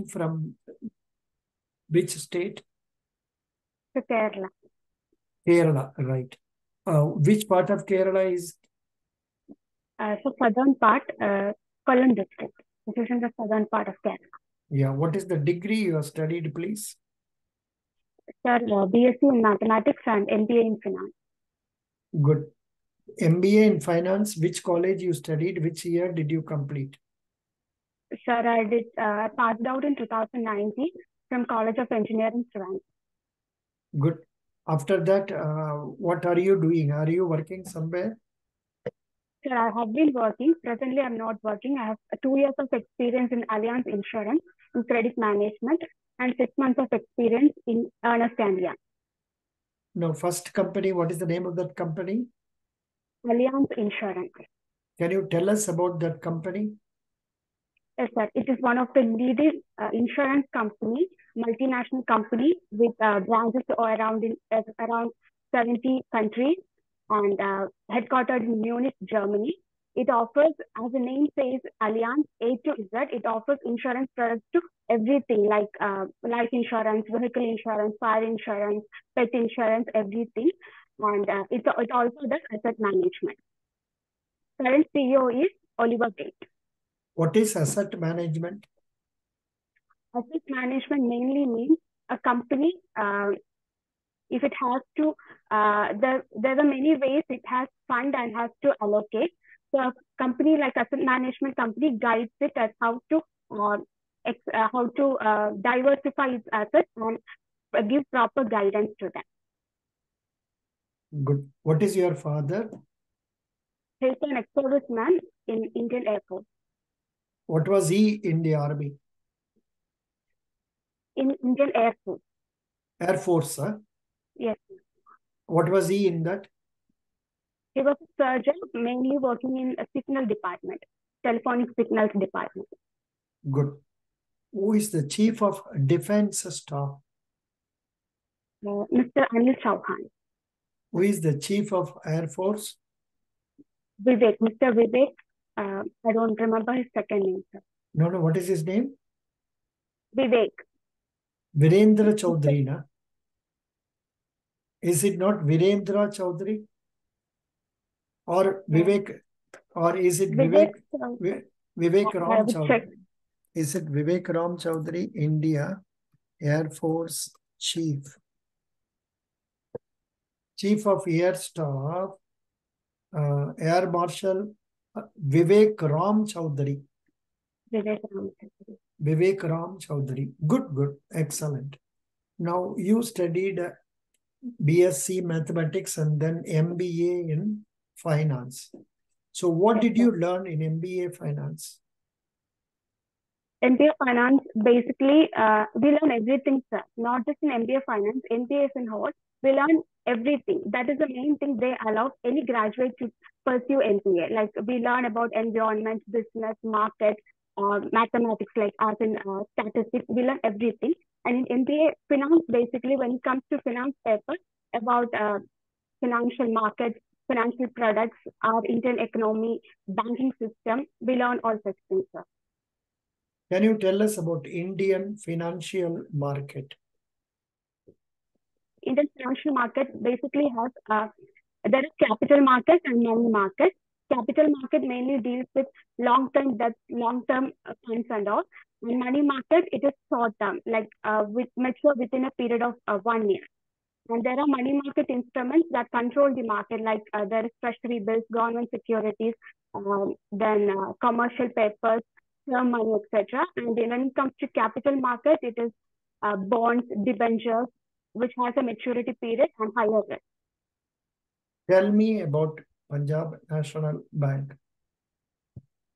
From which state? To Kerala. Kerala, right. Which part of Kerala is? So southern part, Kollam district. This is in the southern part of Kerala. Yeah. What is the degree you have studied, please? Sir, BSc in mathematics and MBA in finance. Good. MBA in finance. Which college you studied? Which year did you complete? Sir, I did passed out in 2019 from College of Engineering, Trivandrum. Good. After that, what are you doing? Are you working somewhere? Sir, I have been working. Presently, I'm not working. I have 2 years of experience in Allianz Insurance in credit management and 6 months of experience in Ernst & Young. No, first company. What is the name of that company? Allianz Insurance. Can you tell us about that company? Yes, sir. It is one of the leading insurance company, multinational company with branches around 70 countries and headquartered in Munich, Germany. It offers, as the name says, Allianz A to Z. It offers insurance products to everything like life insurance, vehicle insurance, fire insurance, pet insurance, everything. And it also does asset management. Current CEO is Oliver Bate. What is asset management? Asset management mainly means a company, if it has to, there are many ways it has fund and has to allocate. So a company like asset management company guides it as how to diversify its assets and give proper guidance to them. Good. What is your father? He's an ex-serviceman in Indian Air Force. What was he in the army? In Indian Air Force. Air Force, huh? Yes. What was he in that? He was a surgeon, mainly working in a signal department, telephonic signals department. Good. Who is the Chief of Defense Staff? Mr. Anil Chauhan. Who is the Chief of Air Force? Vivek, Mr. Vivek. I don't remember his second name, sir. No, what is his name? Vivek. Virendra Chaudhary, na? Is it not Virendra Chaudhary? Or Vivek? Or is it Vivek Ram Chaudhary? Is it Vivek Ram Chaudhary, India Air Force Chief? Chief of Air Staff, Air Marshal Vivek Ram Chaudhary. Vivek Ram Chaudhary. Good. Excellent. Now you studied BSc Mathematics and then MBA in Finance. So what did you learn in MBA Finance? MBA Finance, basically, we learn everything, sir. Not just in MBA Finance, MBA is in whole. We learn everything. That is the main thing they allow any graduate to pursue MBA. Like we learn about environment, business, market, mathematics, like art and statistics. We learn everything. And in MBA Finance, basically, when it comes to finance papers, about financial markets, financial products, our Indian economy, banking system, we learn all such things, sir. Can you tell us about Indian financial market? Indian financial market basically has, there is capital market and money market. Capital market mainly deals with long-term debt, long-term funds and all. And money market, it is short-term, like mature within a period of 1 year. And there are money market instruments that control the market, like there is treasury bills, government securities, then commercial papers, term money, etc. And then when it comes to capital market, it is bonds, debentures, which has a maturity period and higher risk. Tell me about Punjab National Bank.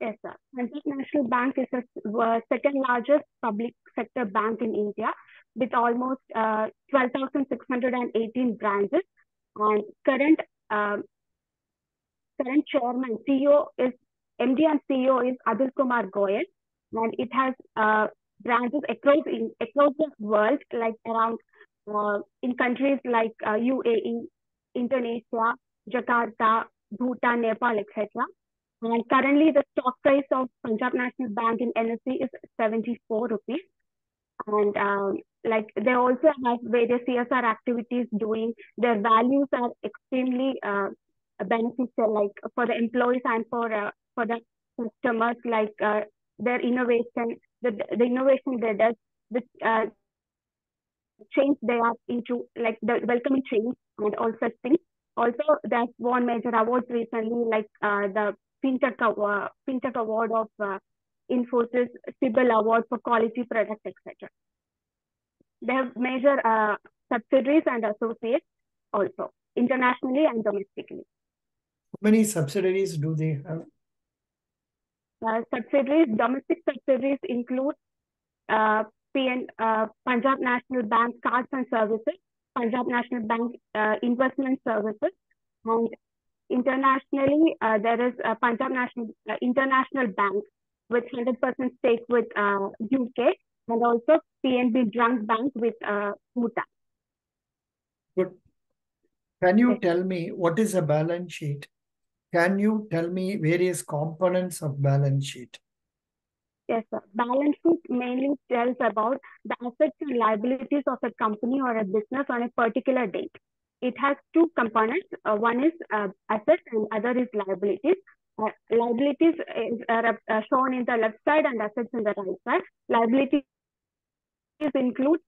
Yes, sir. Punjab National Bank is the second largest public sector bank in India with almost 12,618 branches. And current chairman, CEO is MD and CEO is Adil Kumar Goyal, and it has branches across the world, like around in countries like UAE, Indonesia, Jakarta, Bhutan, Nepal, etc. And currently, the stock price of Punjab National Bank in NSE is 74 rupees. And like they also have various CSR activities doing. Their values are extremely beneficial, like for the employees and for the customers. Like their innovation, the innovation they does, the change they are into, like the welcoming change and all such things. Also, they've won major awards recently, like the FinTech Award of Infosys, Sibyl Award for Quality Products, etc. They have major subsidiaries and associates also, internationally and domestically. How many subsidiaries do they have? Domestic subsidiaries include Punjab National Bank Cards and Services, Punjab National Bank Investment Services, and internationally there is Punjab National International Bank with 100% stake with UK, and also P.N.B Drunk Bank with Bhutan. Good. Can you tell me what is a balance sheet? Can you tell me various components of balance sheet? Yes, sir. Balance sheet mainly tells about the assets and liabilities of a company or a business on a particular date. It has two components. One is assets and other is liabilities. Liabilities are shown in the left side and assets in the right side. Liabilities include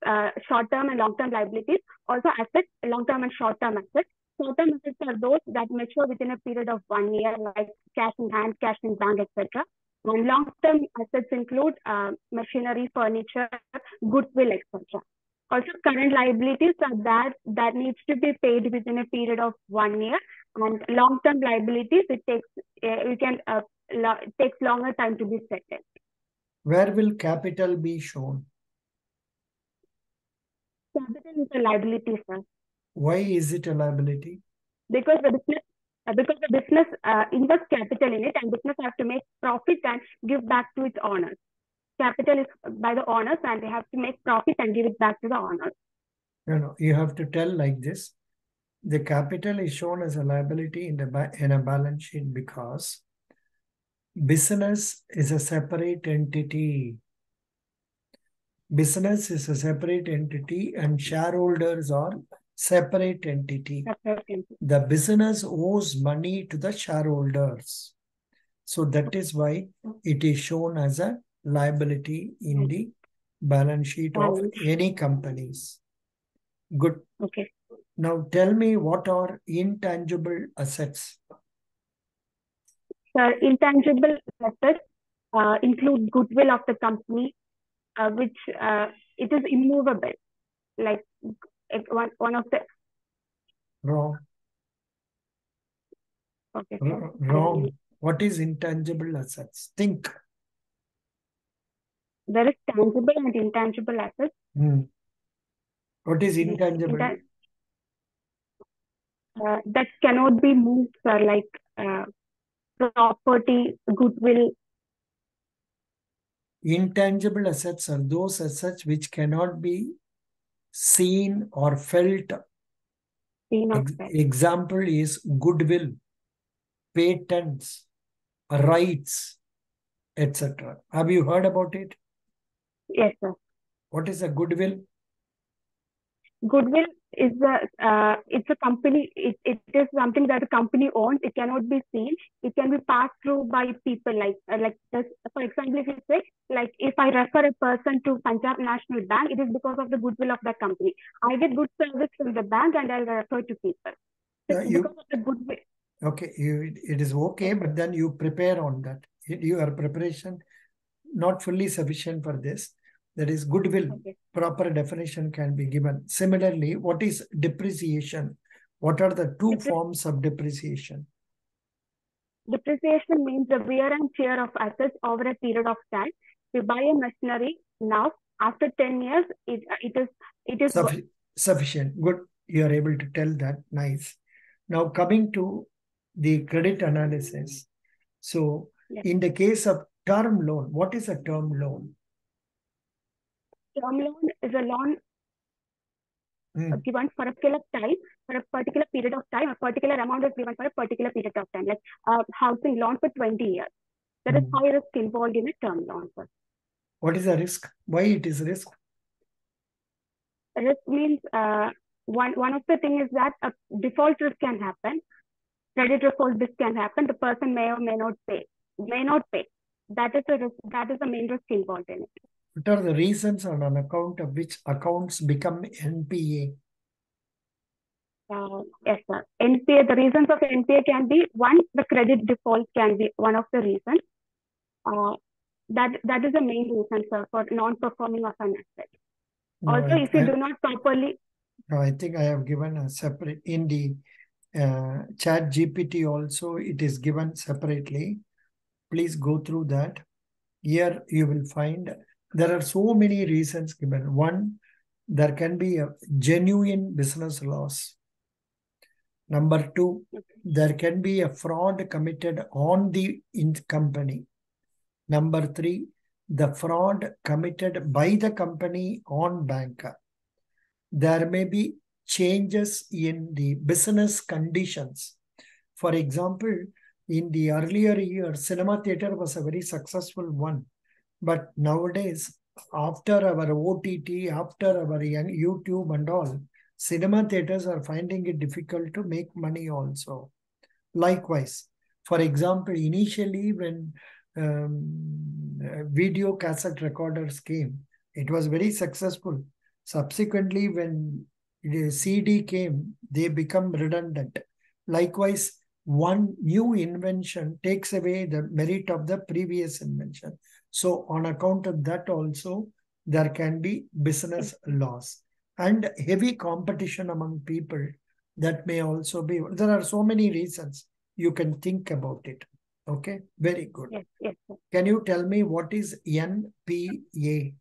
short-term and long-term liabilities. Also assets, long-term and short-term assets. Short-term assets are those that mature within a period of 1 year, like cash in hand, cash in bank, etc. And long-term assets include machinery, furniture, goodwill, etc. Also, current liabilities are that needs to be paid within a period of 1 year. And long-term liabilities, it takes longer time to be settled. Where will capital be shown? Capital is a liability, sir. Why is it a liability? Because the business invests capital in it, and business has to make profit and give back to its owners. Capital is by the owners, and they have to make profit and give it back to the owners. No, you have to tell like this. The capital is shown as a liability in a balance sheet because business is a separate entity. Business is a separate entity and shareholders are separate entity. The business owes money to the shareholders. So that is why it is shown as a liability in the balance sheet of any companies. Good. Okay. Now tell me, what are intangible assets? Intangible assets include goodwill of the company, which it is immovable. Like one of the... Wrong. Okay. Wrong. What is intangible assets? Think. There is tangible and intangible assets. What is intangible? That cannot be moved, like property, goodwill. Intangible assets are those assets which cannot be seen or felt. Example is goodwill, patents, rights, etc. Have you heard about it? Yes, sir. What is a goodwill? Goodwill is it's a company. It is something that a company owns. It cannot be seen. It can be passed through by people. Like this. For example, if you say, like, if I refer a person to Punjab National Bank, it is because of the goodwill of that company. I get good service from the bank, and I'll refer to people. So because of the goodwill. Okay, it is okay, but then you prepare on that. Your preparation not fully sufficient for this. That is goodwill. Okay. Proper definition can be given. Similarly, what is depreciation? What are the two forms of depreciation? Depreciation means the wear and tear of assets over a period of time. We buy a machinery now. After 10 years, it is sufficient. Good. You are able to tell that. Nice. Now coming to the credit analysis. So in the case of term loan, what is a term loan? Term loan is a loan given for a particular time, for a particular period of time. A particular amount is given for a particular period of time, like a housing loan for 20 years. There is high risk involved in a term loan. What is the risk? Why it is risk? risk means one of the thing is that a default risk can happen. Credit default risk can happen. The person may or may not pay. That is the risk. That is the main risk involved in it. What are the reasons on account of which accounts become NPA? Yes, sir. NPA, the reasons of NPA can be one, the credit default can be one of the reasons. That is the main reason, sir, for non-performing of an asset. No, also, if you do not properly... No, I think I have given a separate, in the chat GPT also, it is given separately. Please go through that. Here you will find there are so many reasons given. One, there can be a genuine business loss. Number two, there can be a fraud committed on the company. Number three, the fraud committed by the company on banker. There may be changes in the business conditions. For example, in the earlier years, cinema theater was a very successful one. But nowadays, after our OTT, after our YouTube and all, cinema theaters are finding it difficult to make money also. Likewise, for example, initially when video cassette recorders came, it was very successful. Subsequently, when the CD came, they become redundant. Likewise, one new invention takes away the merit of the previous invention. So on account of that also, there can be business loss and heavy competition among people. That may also be, there are so many reasons you can think about it. Okay, very good. Yes, yes, sir. Can you tell me what is NPA?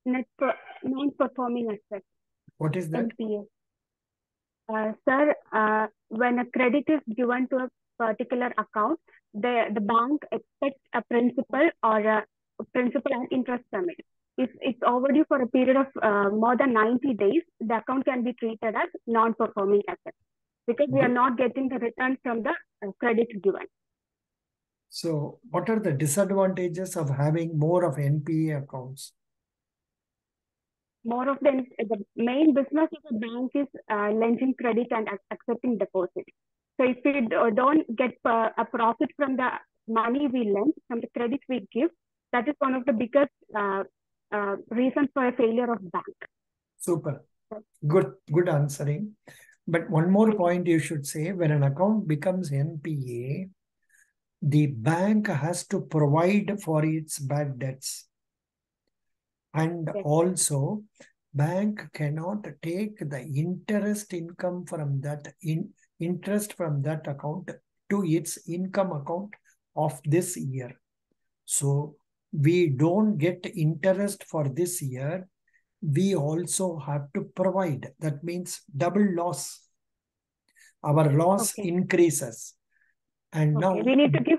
Non-performing asset. What is that? NPA. Sir, when a credit is given to a particular account, the bank expects a principal or principal and interest from it. If it's overdue for a period of more than 90 days, the account can be treated as non-performing asset because we are not getting the return from the credit given. So what are the disadvantages of having more of NPA accounts? More of the main business of a bank is lending credit and accepting deposit. So if we don't get a profit from the money we lend, from the credit we give, that is one of the biggest reasons for a failure of bank. Super. Good answering. But one more point you should say, when an account becomes NPA, the bank has to provide for its bad debts. And also, bank cannot take the interest income from that interest from that account to its income account of this year. So we don't get interest for this year. We also have to provide. That means double loss. Our loss increases. And now we need to give.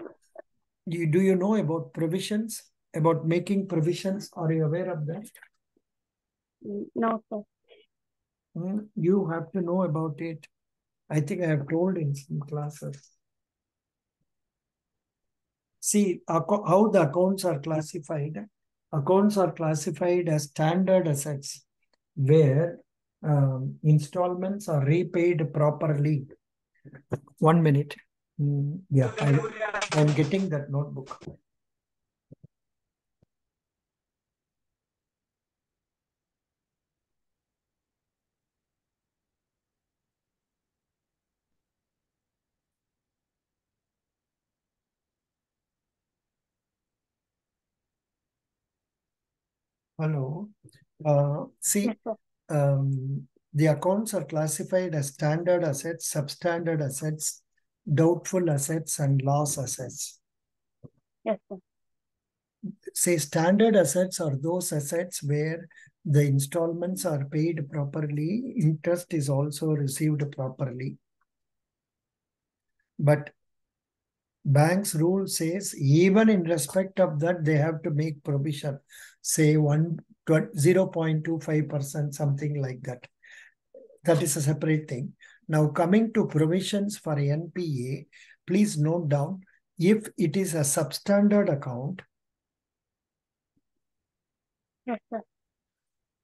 Do you know about provisions? About making provisions? Are you aware of that? No, sir. You have to know about it. I think I have told in some classes. See how the accounts are classified. Accounts are classified as standard assets where installments are repaid properly. 1 minute. Yeah, I'm getting that notebook. Hello. See, the accounts are classified as standard assets, substandard assets, doubtful assets, and loss assets. Yes, sir. Say standard assets are those assets where the installments are paid properly, interest is also received properly. But bank's rule says even in respect of that, they have to make provision, say 0.25%, something like that. That is a separate thing. Now coming to provisions for NPA, please note down, if it is a substandard account, yes, sir.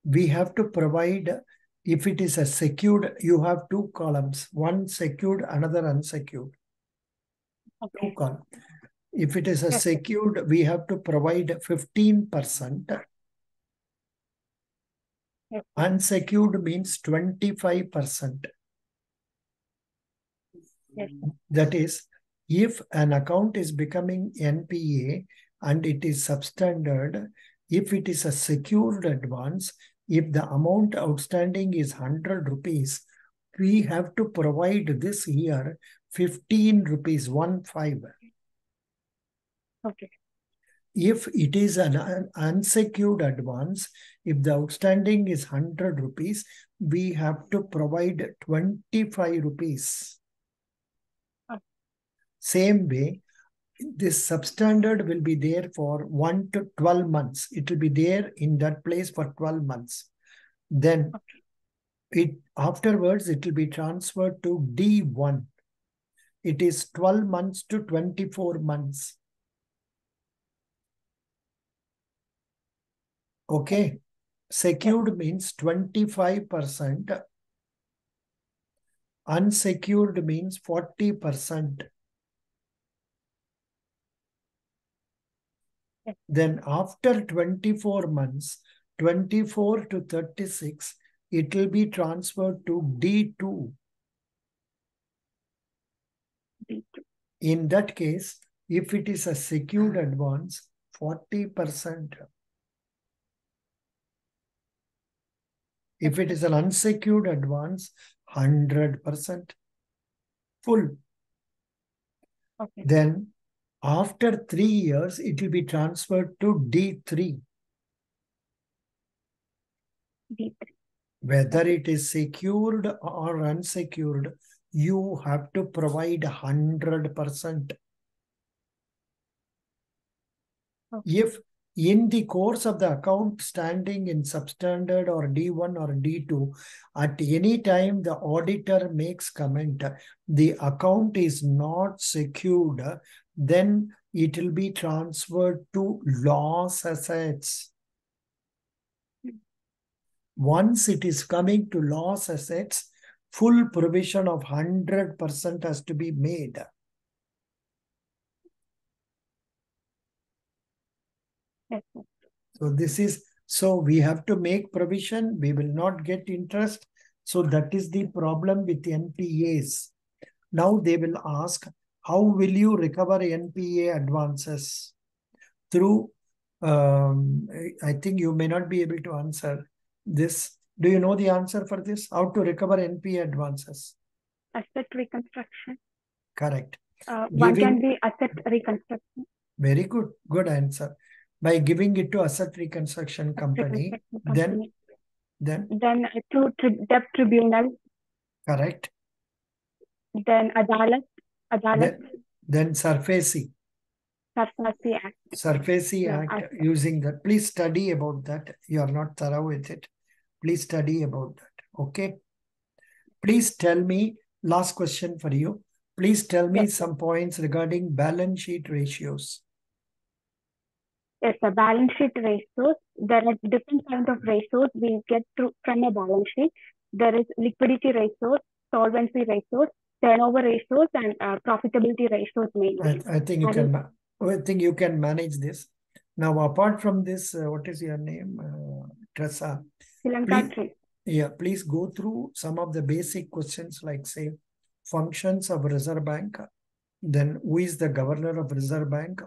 we have to provide, if it is a secured, you have two columns, one secured, another unsecured. Okay. Two columns. If it is a Yes. secured, we have to provide 15%. Yes. Unsecured means 25%. Yes. That is, if an account is becoming NPA and it is substandard, if it is a secured advance, if the amount outstanding is 100 rupees, we have to provide this year 15 rupees, 15. Okay. If it is an unsecured advance, if the outstanding is 100 rupees, we have to provide 25 rupees. Okay. Same way, this substandard will be there for 1 to 12 months. It will be there in that place for 12 months. Then afterwards, it will be transferred to D1. It is 12 months to 24 months. Okay. Secured means 25%. Unsecured means 40%. Then after 24 months, 24 to 36, it will be transferred to D2. D2. In that case, if it is a secured advance, 40%. If it is an unsecured advance, 100%. Full. Okay. Then after 3 years, it will be transferred to D3. D3. Whether it is secured or unsecured, you have to provide 100%. Okay. If in the course of the account standing in substandard or D1 or D2, at any time the auditor makes comment, the account is not secured, then it will be transferred to loss assets. Once it is coming to loss assets, full provision of 100% has to be made. Yes. So we have to make provision. We will not get interest. So that is the problem with NPAs. Now they will ask, how will you recover NPA advances? Through, I think you may not be able to answer this. Do you know the answer for this? How to recover NPA advances? Asset reconstruction. Correct. One can be asset reconstruction. Very good. Good answer. By giving it to asset reconstruction company, then to debt tribunal. Correct. Then Adalat. Then SARFAESI. SARFAESI Act. SARFAESI Act, using that. Please study about that. You are not thorough with it. Please study about that. Okay. Please tell me, last question for you. Please tell me some points regarding balance sheet ratios. Yes, the balance sheet ratios. There are different kinds of ratios we get from a balance sheet. There is liquidity ratios, solvency ratios, turnover ratios, and profitability ratios mainly. I think you can manage this. Now, apart from this, what is your name? Tressa. Please go through some of the basic questions like, say, functions of Reserve Bank. Then who is the governor of Reserve Bank?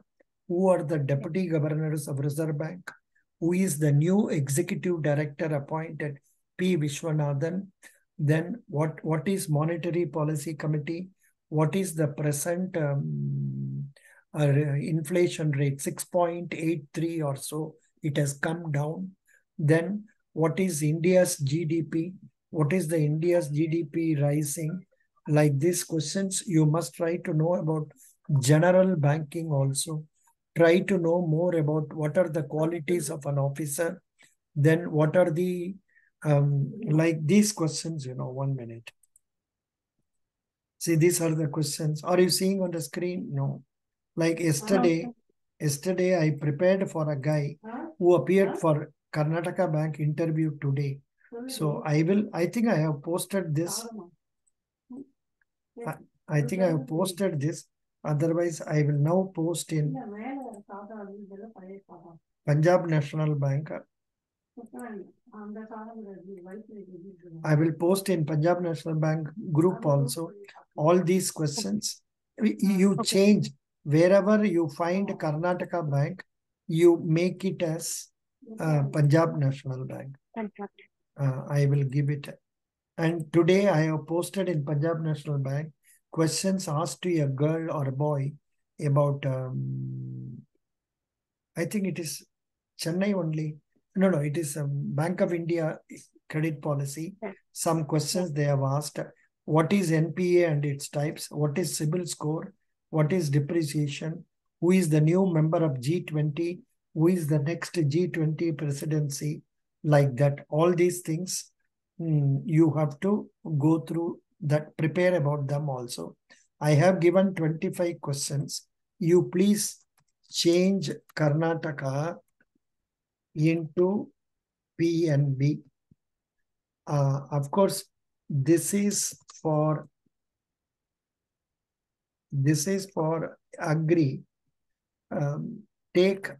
Who are the deputy governors of Reserve Bank? Who is the new executive director appointed? P. Vishwanathan. Then what is Monetary Policy Committee? What is the present inflation rate? 6.83 or so. It has come down. Then what is India's GDP? What is the India's GDP rising? Like these questions, you must try to know about general banking also. Try to know more about what are the qualities of an officer. Then what are the, like these questions, 1 minute. See, these are the questions. Are you seeing on the screen? No. Like yesterday I prepared for a guy who appeared for Karnataka Bank interview today. So I think I have posted this. I think I have posted this. Otherwise, I will now post in Punjab National Bank. I will post in Punjab National Bank group also. All these questions, you change wherever you find Karnataka Bank, you make it as Punjab National Bank. I will give it. And today I have posted in Punjab National Bank questions asked to a girl or a boy about, I think it is Chennai only. No, it is Bank of India credit policy. Some questions they have asked. What is NPA and its types? What is CIBIL score? What is depreciation? Who is the new member of G20? Who is the next G20 presidency? Like that. All these things, you have to go through that, prepare about them also. I have given 25 questions. You please change Karnataka into P.N.B. Of course, this is for agri. Take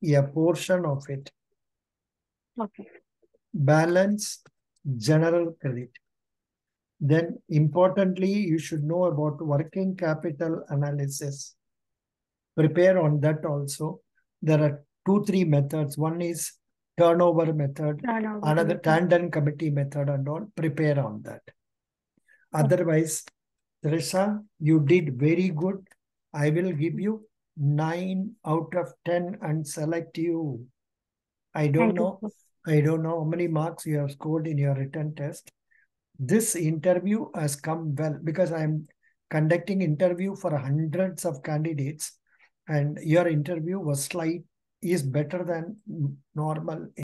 a portion of it. Okay. Balance general credit. Then importantly, you should know about working capital analysis. Prepare on that also. There are 2-3 methods. One is turnover method, another tandem committee method and all. Prepare on that. Otherwise, Trisha, you did very good. I will give you 9 out of 10 and select you. I don't know how many marks you have scored in your written test. This interview has come well because I am conducting interview for hundreds of candidates, and your interview is better than normal.